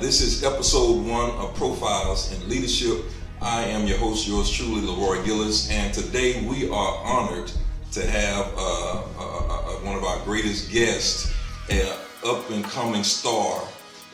This is episode 1 of Profiles in Leadership. I am your host, yours truly, Leroy Gillis, and today we are honored to have one of our greatest guests, an up-and-coming star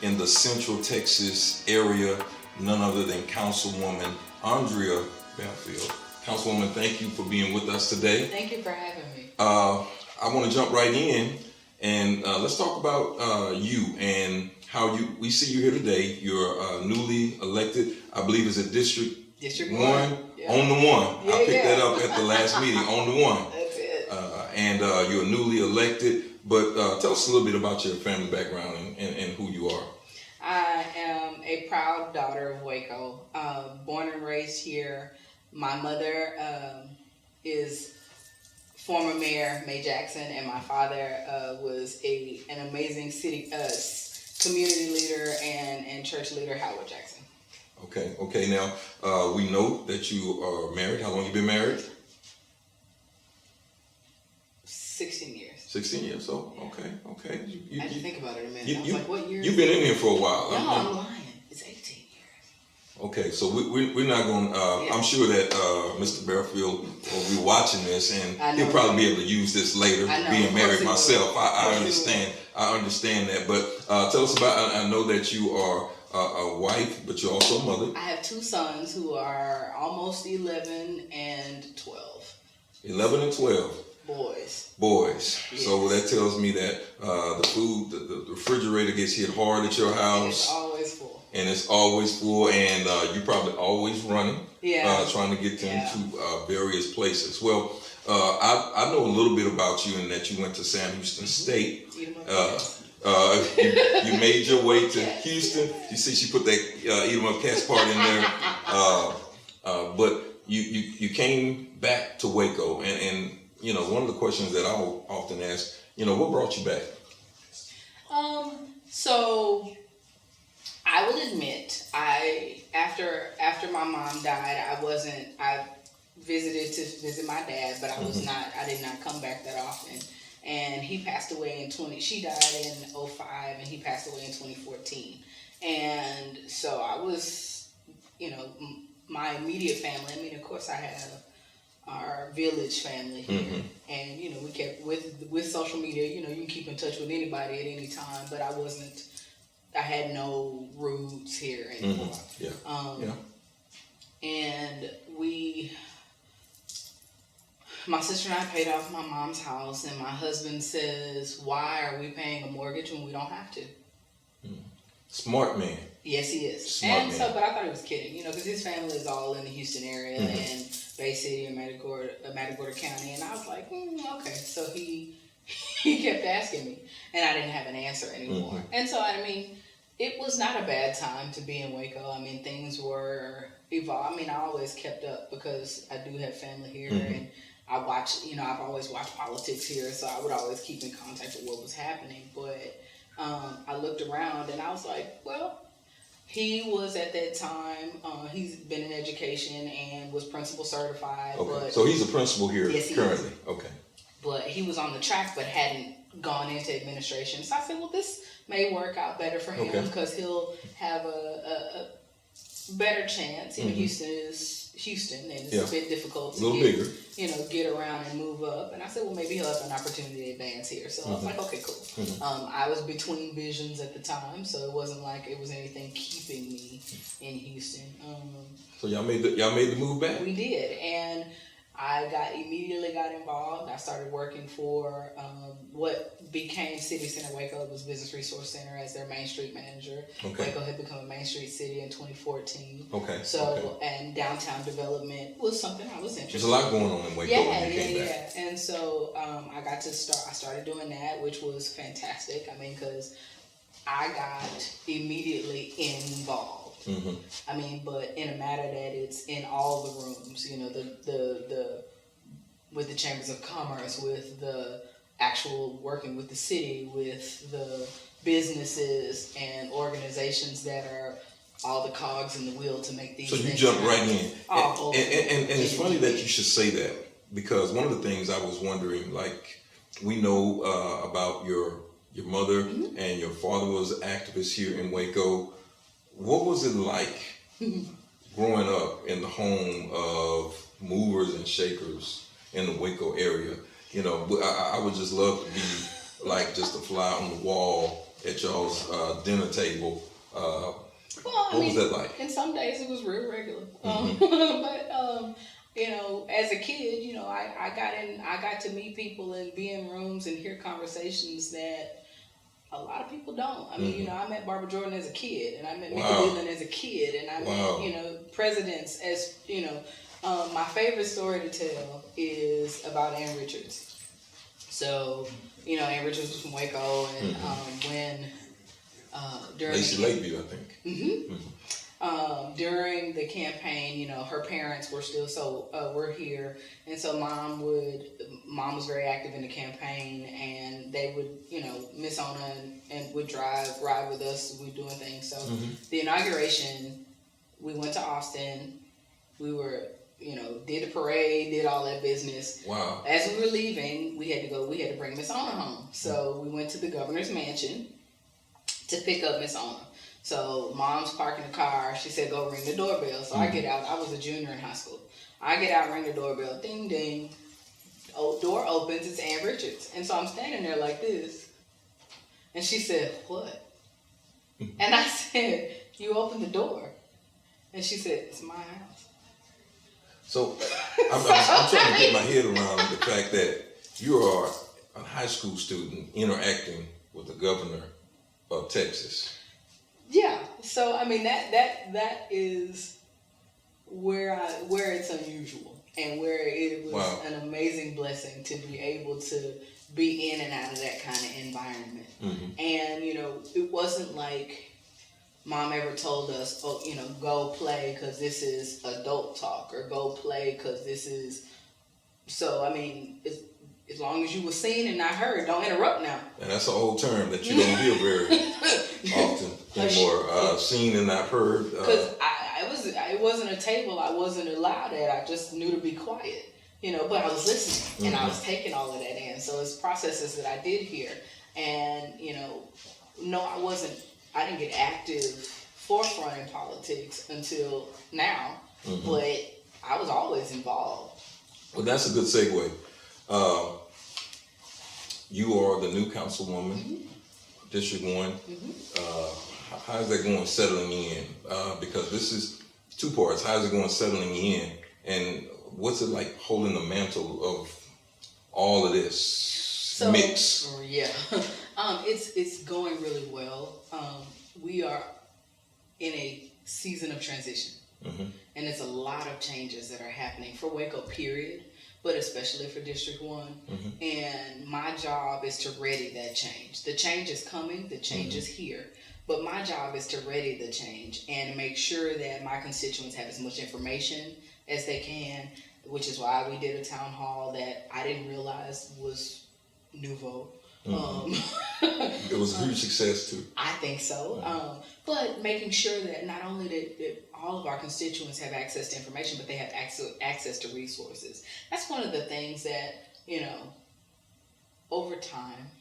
in the Central Texas area, none other than Councilwoman Andrea Barefield. Councilwoman, thank you for being with us today. Thank you for having me. I want to jump right in and let's talk about you and how we see you here today. You're newly elected, I believe it's a District 1, yeah. On the 1. I picked that up at the last meeting, on the 1. That's it. And you're newly elected, but tell us a little bit about your family background and who you are. I am a proud daughter of Waco, born and raised here. My mother is former Mayor May Jackson, and my father was an amazing city community leader and church leader, Howard Jackson. Okay. Now, we know that you are married. How long have you been married? 16 years. 16 years old. Yeah. Okay. I had to think about it a minute. I was like, what year? You've been in here for a while. No, I'm lying. It's 18 years. Okay, so we're not going to, I'm sure that Mr. Barefield will be watching this, and he'll probably be able to use this later, being married myself. I understand that, but tell us about, I know that you are a wife, but you're also a mother. I have 2 sons who are almost 11 and 12. 11 and 12. Boys. Yes. So that tells me that the refrigerator gets hit hard at your house. And it's always full. And you're probably always running, trying to get them to various places. Well, I know a little bit about you in that you went to Sam Houston State. You made your way to Houston. You see, she put that Eat 'em Up Cats part in there. But you came back to Waco, and you know, one of the questions that I will often ask, you know, what brought you back? So I will admit, after my mom died, I visited to visit my dad, but I did not come back that often. And he passed away she died in 2005, and he passed away in 2014. And so I was, you know, my immediate family, I mean, of course I have our village family here, and you know, we kept with social media, you know, you can keep in touch with anybody at any time, but I had no roots here anymore. And my sister and I paid off my mom's house, and my husband says, why are we paying a mortgage when we don't have to? Smart man. Yes, he is. But I thought he was kidding, you know, because his family is all in the Houston area and Bay City and Matagorda County, and I was like, okay. So he kept asking me, and I didn't have an answer anymore. And so, I mean, it was not a bad time to be in Waco. I mean, things were evolved. I mean, I always kept up because I do have family here, and I've always watched politics here, so I would always keep in contact with what was happening. But I looked around, and I was like, well, he was at that time, he's been in education and was principal certified. Okay, so he's a principal here currently. Okay. But he was on the track but hadn't gone into administration. So I said, well, this may work out better for him because he'll have a better chance. You know, Houston is Houston, and it's a bit difficult to get around and move up. And I said, well, maybe he'll have an opportunity to advance here. So I was like, okay, cool. I was between visions at the time, so it wasn't like it was anything keeping me in Houston. So y'all made the move back? We did, and I immediately got involved. I started working for what became City Center Waco. It was Business Resource Center as their Main Street manager. Waco had become a Main Street city in 2014. And downtown development was something I was interested in. There's a lot going on in Waco when you came back. And so I started doing that, which was fantastic. I mean, because I got immediately involved. I mean, but in a matter that it's in all the rooms, you know, with the chambers of commerce, with the actual working with the city, with the businesses and organizations that are all the cogs in the wheel to make these things. So you jump right in. And it's funny that you should say that, because one of the things I was wondering, like, we know about your mother and your father was an activist here in Waco. what was it like growing up in the home of movers and shakers in the Waco area? You know, I would just love to be like just a fly on the wall at y'all's dinner table. What was that like? In some days it was real regular. But you know, as a kid, you know, I got to meet people and be in rooms and hear conversations that a lot of people don't. I mean, you know, I met Barbara Jordan as a kid, and I met Mickey Leland as a kid, and I met, you know, presidents as, you know. My favorite story to tell is about Ann Richards. So, you know, Ann Richards was from Waco, and when during Lacey Lakeview, I think. During the campaign, you know, her parents were still were here, and so mom was very active in the campaign, and they would, you know, Miss Ona and would ride with us, we doing things. So the inauguration, we went to Austin, we were, you know, did the parade, did all that business. Wow. As we were leaving, we had to bring Miss Ona home. So we went to the governor's mansion to pick up Miss Ona. So mom's parking the car. She said, go ring the doorbell. So I get out. I was a junior in high school. I get out, ring the doorbell. Ding, ding. Door opens. It's Ann Richards. And so I'm standing there like this. And she said, what? And I said, you opened the door. And she said, it's my house. So I'm trying to get my head around the fact that you are a high school student interacting with the governor of Texas. Yeah, so I mean that is where it's unusual and where it was an amazing blessing to be able to be in and out of that kind of environment. And you know, it wasn't like mom ever told us, oh, you know, go play because this is adult talk, or go play because this is. So I mean, as long as you were seen and not heard, don't interrupt now. And that's an old term that you don't hear very often anymore. Seen and not heard. Because it wasn't a table I wasn't allowed at. I just knew to be quiet, you know. But I was listening and I was taking all of that in. So it's processes that I did hear, and you know, no, I didn't get active forefront in politics until now, but I was always involved. Well, that's a good segue. You are the new councilwoman, District 1. How's that going settling in? Because this is two parts. How's it going settling in? And what's it like holding the mantle of all of this mix? Yeah, it's going really well. We are in a season of transition. And it's a lot of changes that are happening for Waco, period, but especially for District 1. And my job is to ready that change. The change is coming, the change is here. But my job is to ready the change and make sure that my constituents have as much information as they can, which is why we did a town hall that I didn't realize was nouveau. It was a huge success too. I think so. But making sure that not only that all of our constituents have access to information, but they have access to resources. That's one of the things that, you know, over time,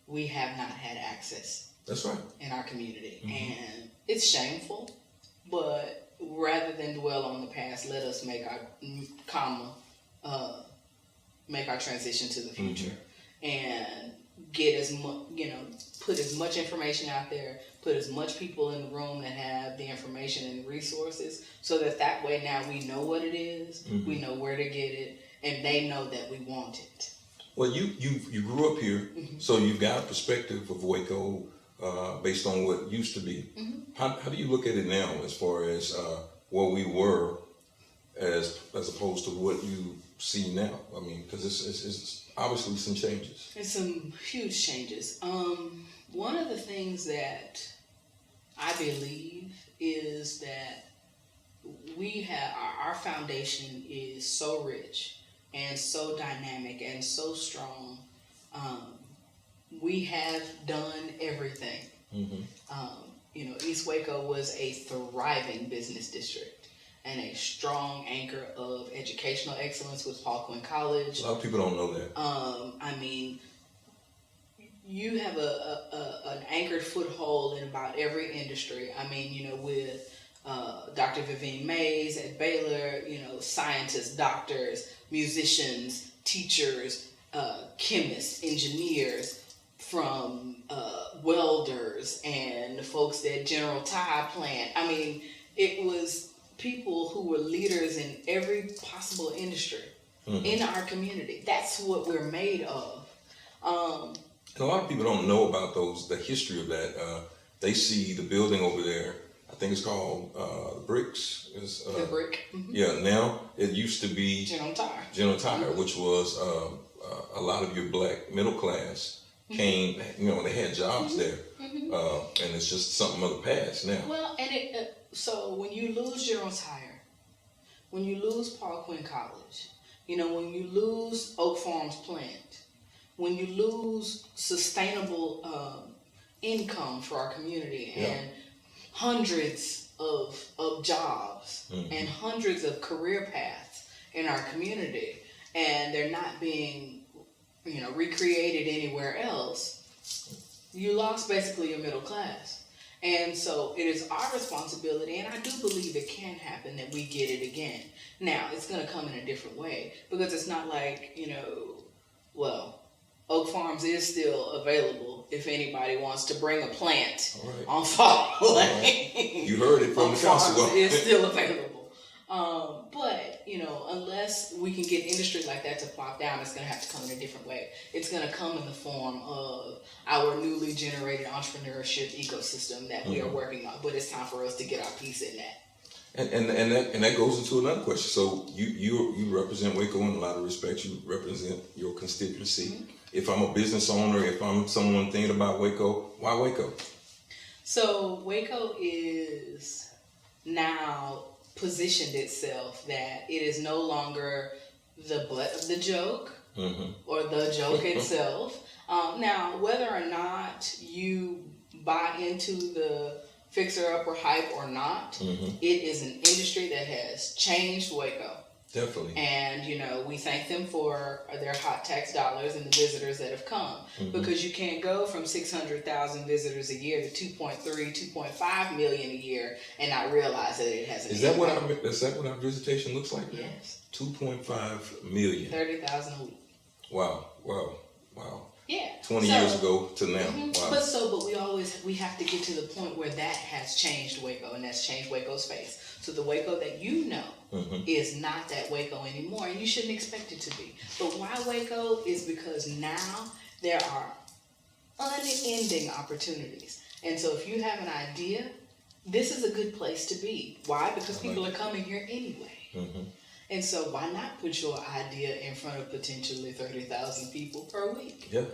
we have not had access. That's right. In our community. And it's shameful, but rather than dwell on the past, let us make our transition to the future and get as much, you know, put as much information out there, put as much people in the room that have the information and the resources, so that way now we know what it is, we know where to get it, and they know that we want it. Well, you grew up here, so you've got a perspective of Waco based on what used to be. How do you look at it now as far as what we were as opposed to what you see now? I mean, because it's obviously some changes. There's some huge changes. One of the things that I believe is that we have our foundation is so rich and so dynamic and so strong. We have done everything. You know, East Waco was a thriving business district and a strong anchor of educational excellence with Paul Quinn College. A lot of people don't know that. I mean, you have an anchored foothold in about every industry. I mean, with Dr. Vivian Mays at Baylor, scientists, doctors, musicians, teachers, chemists, engineers, from welders and the folks at General Tire plant. I mean, it was people who were leaders in every possible industry in our community. That's what we're made of. And a lot of people don't know about the history of that. They see the building over there. I think it's called Bricks. The Brick. Mm-hmm. Yeah, now it used to be General Tire. General Tire, which was a lot of your black middle class came, they had jobs there. And it's just something of the past now. Well, and so when you lose General Tire, when you lose Paul Quinn College, when you lose Oak Farms plant, when you lose sustainable income for our community and hundreds of jobs and hundreds of career paths in our community, and they're not being recreated anywhere else, you lost basically your middle class. And so it is our responsibility, and I do believe it can happen, that we get it again. Now, it's going to come in a different way, because it's not like, Oak Farms is still available if anybody wants to bring a plant on Fall Lane. You heard it from the Councilwoman. It is still available. But, unless we can get industry like that to pop down, it's going to have to come in a different way. It's going to come in the form of our newly generated entrepreneurship ecosystem that we are working on. But it's time for us to get our piece in that. And that goes into another question. So you represent Waco in a lot of respects. You represent your constituency. If I'm a business owner, if I'm someone thinking about Waco, why Waco? So Waco is now positioned itself that it is no longer the butt of the joke or the joke itself. Now, whether or not you buy into the fixer-upper hype or not, it is an industry that has changed Waco. Definitely. And, we thank them for their hot tax dollars and the visitors that have come. Because you can't go from 600,000 visitors a year to 2.3, 2.5 million a year and not realize that it has an impact. Is that what our visitation looks like now? Yes. 2.5 million. 30,000 a week. Wow. Yeah. 20 years ago to now. Wow. But we have to get to the point where that has changed Waco, and that's changed Waco's face. So the Waco that is not that Waco anymore, and you shouldn't expect it to be. But why Waco is because now there are unending opportunities. And so if you have an idea, this is a good place to be. Why? Because people are coming here anyway. And so why not put your idea in front of potentially 30,000 people per week? Yeah.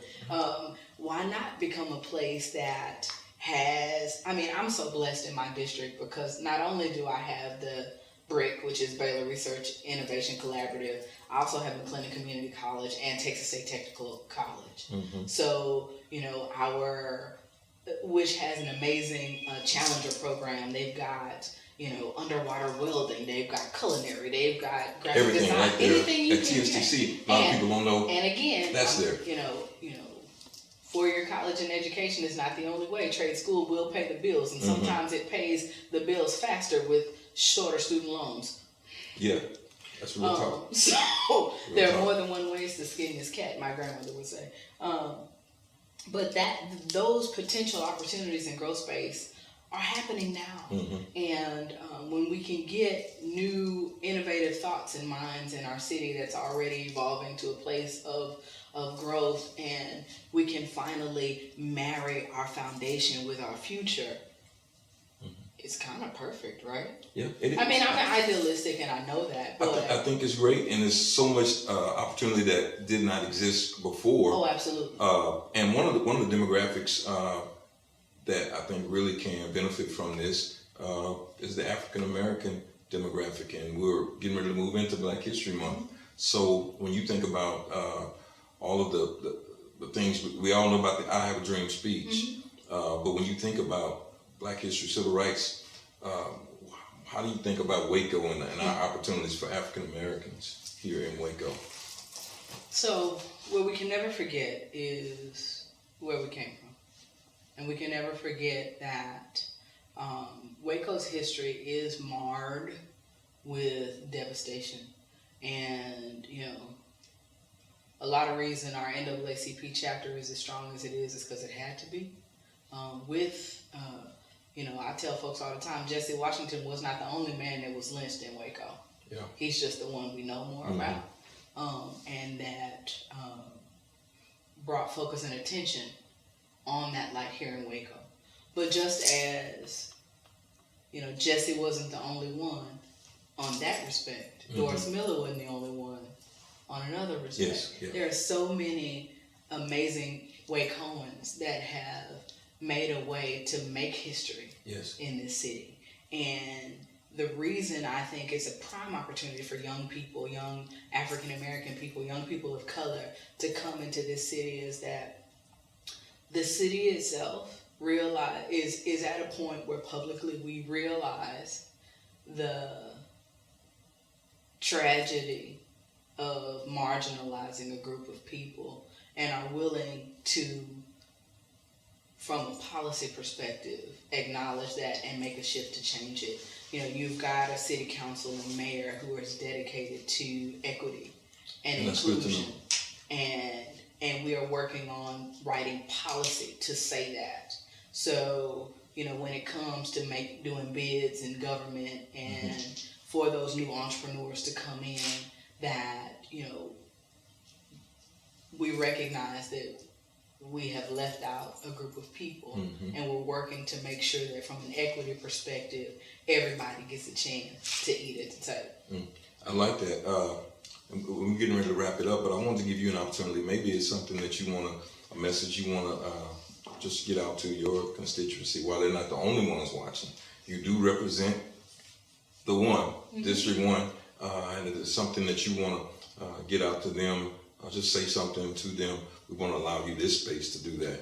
Why not become a place that has, I'm so blessed in my district, because not only do I have the BRIC, which is Baylor Research Innovation Collaborative, I also have McLennan Community College and Texas State Technical College. So, which has an amazing Challenger program. They've got underwater welding, they've got culinary, they've got graphic everything design, right there anything you at TSTC. A lot of people don't know. And again, that's there. 4-year college and education is not the only way. Trade school will pay the bills, and sometimes it pays the bills faster with shorter student loans. Yeah, that's real talk. So there are more than one ways to skin this cat, my grandmother would say. But those potential opportunities in growth space are happening now. And when we can get new innovative thoughts and minds in our city that's already evolving to a place of growth, and we can finally marry our foundation with our future, it's kind of perfect, right? Yeah, it is. I'm idealistic, and I know that. But I think it's great, and there's so much opportunity that did not exist before. Oh, absolutely. And one of the demographics that I think really can benefit from this is the African American demographic, and we're getting ready to move into Black History Month. So when you think about all of the things, we all know about the I Have a Dream speech, but when you think about Black history, civil rights, how do you think about Waco and our opportunities for African Americans here in Waco? So what we can never forget is where we came from. And we can never forget that Waco's history is marred with devastation. And, a lot of reason our NAACP chapter is as strong as it is because it had to be. I tell folks all the time, Jesse Washington was not the only man that was lynched in Waco. Yeah. He's just the one we know more about. And that brought focus and attention on that light here in Waco. But just as, Jesse wasn't the only one on that respect, Doris Miller wasn't the only one on another respect. Yes, yeah. There are so many amazing Wacoans that have made a way to make history in this city. And the reason I think it's a prime opportunity for young people, young African American people, young people of color to come into this city is that the city itself is at a point where publicly we realize the tragedy of marginalizing a group of people and are willing to, from a policy perspective, acknowledge that and make a shift to change it. You've got a city council and mayor who is dedicated to equity and inclusion. And we are working on writing policy to say that. So, when it comes to doing bids in government and for those new entrepreneurs to come in, that, we recognize that we have left out a group of people, and we're working to make sure that from an equity perspective, everybody gets a chance to eat at the table. I like that. We're getting ready to wrap it up, but I wanted to give you an opportunity. Maybe it's something that you want a message you want to just get out to your constituency while they're not the only ones watching. You do represent the one, District 1, and if it's something that you want to get out to them, just say something to them. We want to allow you this space to do that.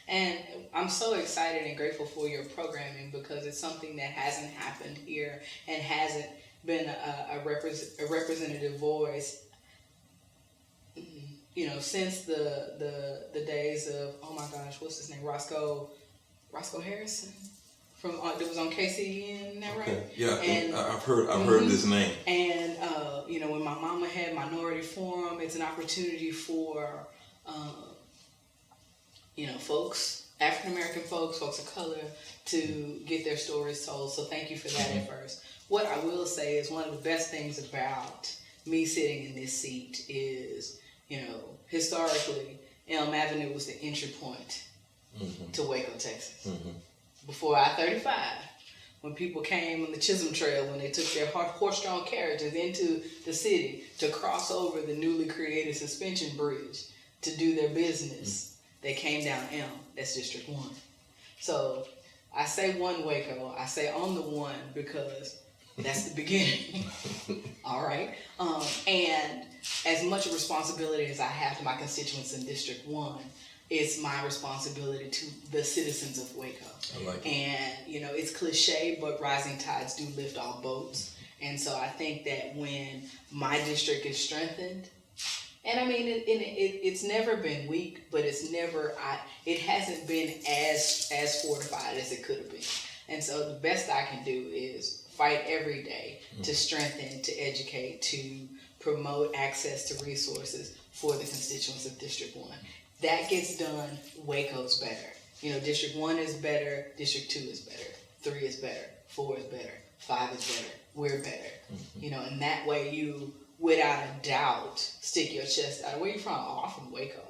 And I'm so excited and grateful for your programming because it's something that hasn't happened here and hasn't been a representative voice, since the days of, oh my gosh, what's his name, Roscoe Harrison from that was on KCN, isn't that right? Okay. Yeah, and I've heard this name. And when my mama had Minority Forum, it's an opportunity for folks, African American folks of color, to get their stories told. So thank you for that at first. What I will say is one of the best things about me sitting in this seat is, historically, Elm Avenue was the entry point to Waco, Texas. Before I-35, when people came on the Chisholm Trail, when they took their horse-drawn carriages into the city to cross over the newly created suspension bridge to do their business, they came down Elm. That's District 1. So I say one Waco. I say on the one because that's the beginning. All right. And as much a responsibility as I have to my constituents in District 1, it's my responsibility to the citizens of Waco. I like it. And, it's cliche, but rising tides do lift all boats. And so I think that when my district is strengthened, and I mean, it's never been weak, but it hasn't been as fortified as it could have been. And so the best I can do is fight every day to strengthen, to educate, to promote access to resources for the constituents of District 1. That gets done, Waco's better. District 1 is better, District 2 is better, 3 is better, 4 is better, 5 is better, we're better. And that way you, without a doubt, stick your chest out. Where you from? Oh, I'm from Waco.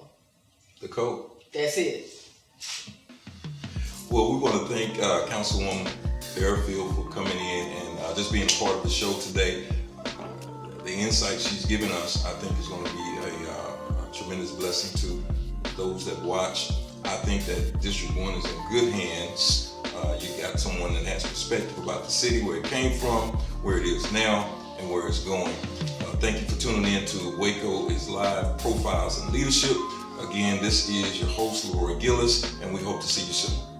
The code. That's it. Well, we want to thank Councilwoman Barefield for coming in and just being a part of the show today. The insight she's given us, I think, is going to be a tremendous blessing to those that watch. I think that District 1 is in good hands. You got someone that has perspective about the city, where it came from, where it is now, and where it's going. Thank you for tuning in to Waco is Live Profiles in Leadership. Again, this is your host, Leroy Gillis, and we hope to see you soon.